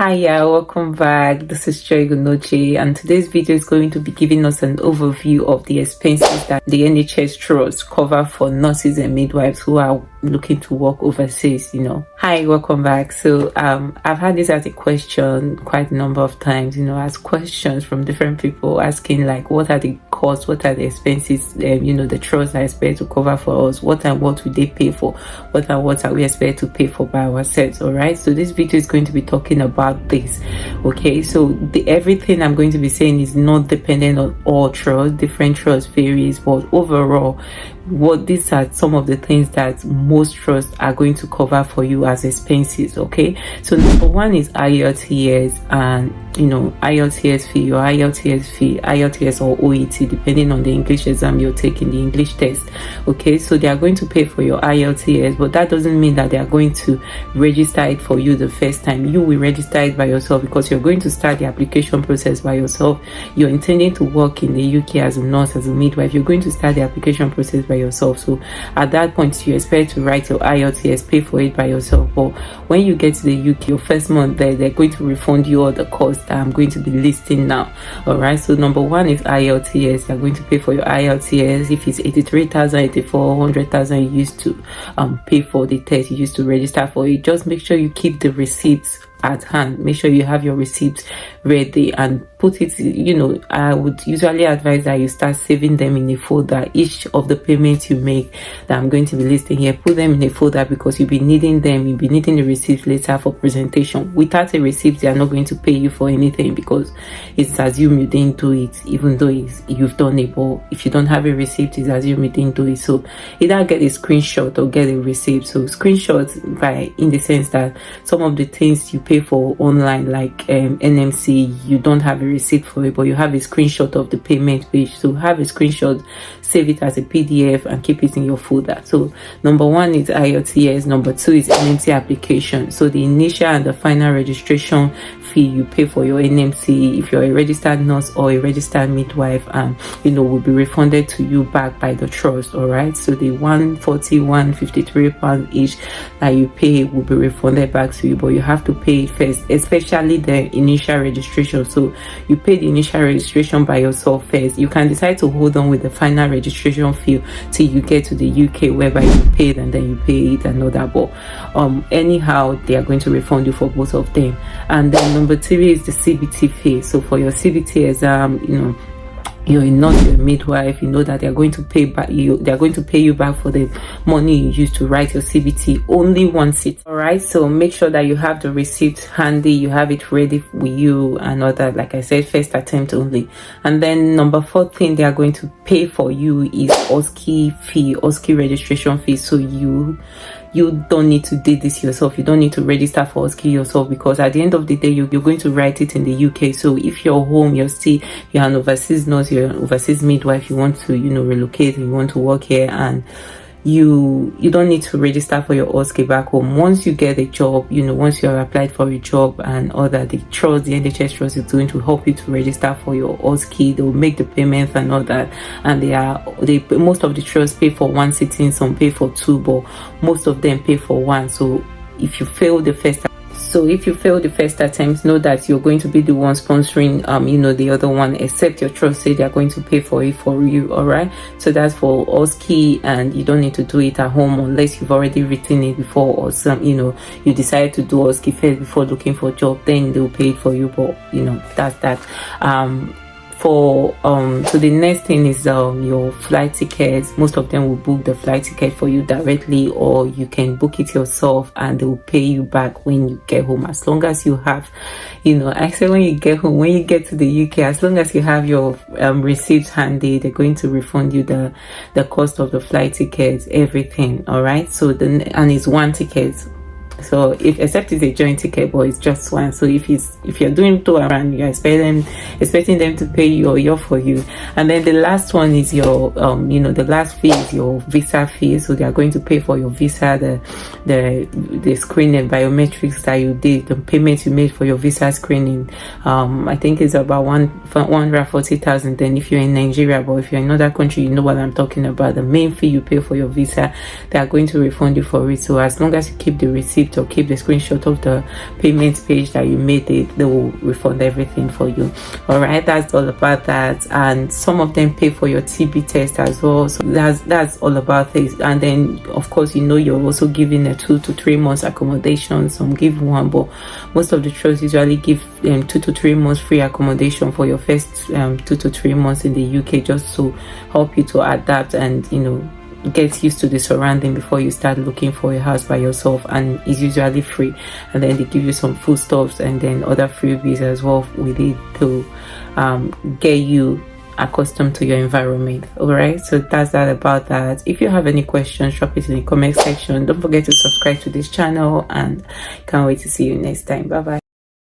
Hiya, welcome back. This is Ighonojie, and today's video is going to be giving us an overview of the expenses that the NHS trust cover for nurses and midwives who are looking to work overseas. Hi, welcome back. So I've had this as a question quite a number of times, as questions from different people asking like, what are the costs, what are the expenses the trust are expected to cover for us, what and what would they pay for, what and what are we expected to pay for by ourselves. All right, so this video is going to be talking about this. Okay, so everything I'm going to be saying is not dependent on all trusts. Different trusts varies, but overall these are some of the things that most trusts are going to cover for you as expenses. Okay, so number one is IELTS, and IELTS fee or IELTS or OET, depending on the English exam you're taking, the English test. Okay, so they are going to pay for your IELTS, but that doesn't mean that they are going to register it for you the first time. You will register it by yourself because you're going to start the application process by yourself. You're intending to work in the UK as a nurse, as a midwife. You're going to start the application process by yourself. So at that point, you expect to write your IELTS, pay for it by yourself. But when you get to the UK, your first month there, they're going to refund you all the costs that I'm going to be listing now. All right, so number one is IELTS. They're going to pay for your IELTS. If it's 83,000, 84, 100,000, you used to pay for the test, you used to register for it. Just make sure you keep the receipts at hand. Make sure you have your receipts ready and put it, I would usually advise that you start saving them in a folder. Each of the payments you make that I'm going to be listing here, put them in a folder, because you'll be needing them. You'll be needing the receipts later for presentation. Without a receipt, they are not going to pay you for anything, because it's assumed you didn't do it, even though you've done it. But if you don't have a receipt, it's assumed you didn't do it. So either get a screenshot or get a receipt. So screenshots in the sense that some of the things you pay for online, like NMC, you don't have a receipt for it, but you have a screenshot of the payment page. So have a screenshot, save it as a PDF, and keep it in your folder. So number one is IELTS. Number two is NMC application. So the initial and the final registration fee you pay for your NMC, if you're a registered nurse or a registered midwife, will be refunded to you back by the trust. All right, so the 140, 153 pounds each that you pay will be refunded back to you, but you have to pay it first, especially the initial registration. So you pay the initial registration by yourself first. You can decide to hold on with the final registration fee till you get to the UK, whereby you pay it and then you pay it and all that. But anyhow, they are going to refund you for both of them. And then number three is the CBT fee. So for your CBT exam, you're not your midwife, you know that they're going to pay back they're going to pay you back for the money you used to write your CBT only once. All right, so make sure that you have the receipt handy, you have it ready with you, and all that. Like I said, first attempt only. And then number four thing they are going to pay for you is OSCE registration fee. So you don't need to do this yourself. You don't need to register for OSCE yourself, because at the end of the day, you're going to write it in the UK. So if you're home, you're an overseas nurse, you're an overseas midwife, you want to relocate, you want to work here, and you don't need to register for your OSCE back home. Once you get a job, once you have applied for a job and all that, the NHS trust is going to help you to register for your OSCE. They will make the payments and all that, and most of the trusts pay for one sitting, some pay for two, but most of them pay for one. So if you fail the first attempt, know that you're going to be the one sponsoring the other one, except your trust say they're going to pay for it for you. All right, so that's for OSCE, and you don't need to do it at home unless you've already written it before, or you decide to do OSCE first before looking for a job, then they'll pay it for you. But that's that. So the next thing is your flight tickets. Most of them will book the flight ticket for you directly, or you can book it yourself and they will pay you back when you get home, as long as you have actually when you get home, when you get to the UK, as long as you have your receipts handy, they're going to refund you the cost of the flight tickets, everything. All right, so and it's one ticket. So except it's a joint ticket, but it's just one. So if you're doing two around, you're expecting them to pay you or you're for you. And then the last one is your the last fee is your visa fee. So they are going to pay for your visa, the screening, biometrics that you did, the payment you made for your visa screening. I think it's about 140,000. Then if you're in Nigeria, but if you're in another country, you know what I'm talking about. The main fee you pay for your visa, they are going to refund you for it. So as long as you keep the receipt receipt or keep the screenshot of the payment page that you made it. They will refund everything for you. All right, that's all about that. And some of them pay for your TB test as well, so that's all about it. And then of course, you know, you're also giving a 2 to 3 months accommodation. Some give 1, but most of the trusts usually give 2 to 3 months free accommodation for your first 2 to 3 months in the UK, just to help you to adapt and, you know, get used to the surrounding before you start looking for a house by yourself. And it's usually free, and then they give you some foodstuffs and then other freebies as well with it to get you accustomed to your environment. All right, so that's that about that. If you have any questions, drop it in the comment section. Don't forget to subscribe to this channel, and can't wait to see you next time. Bye bye.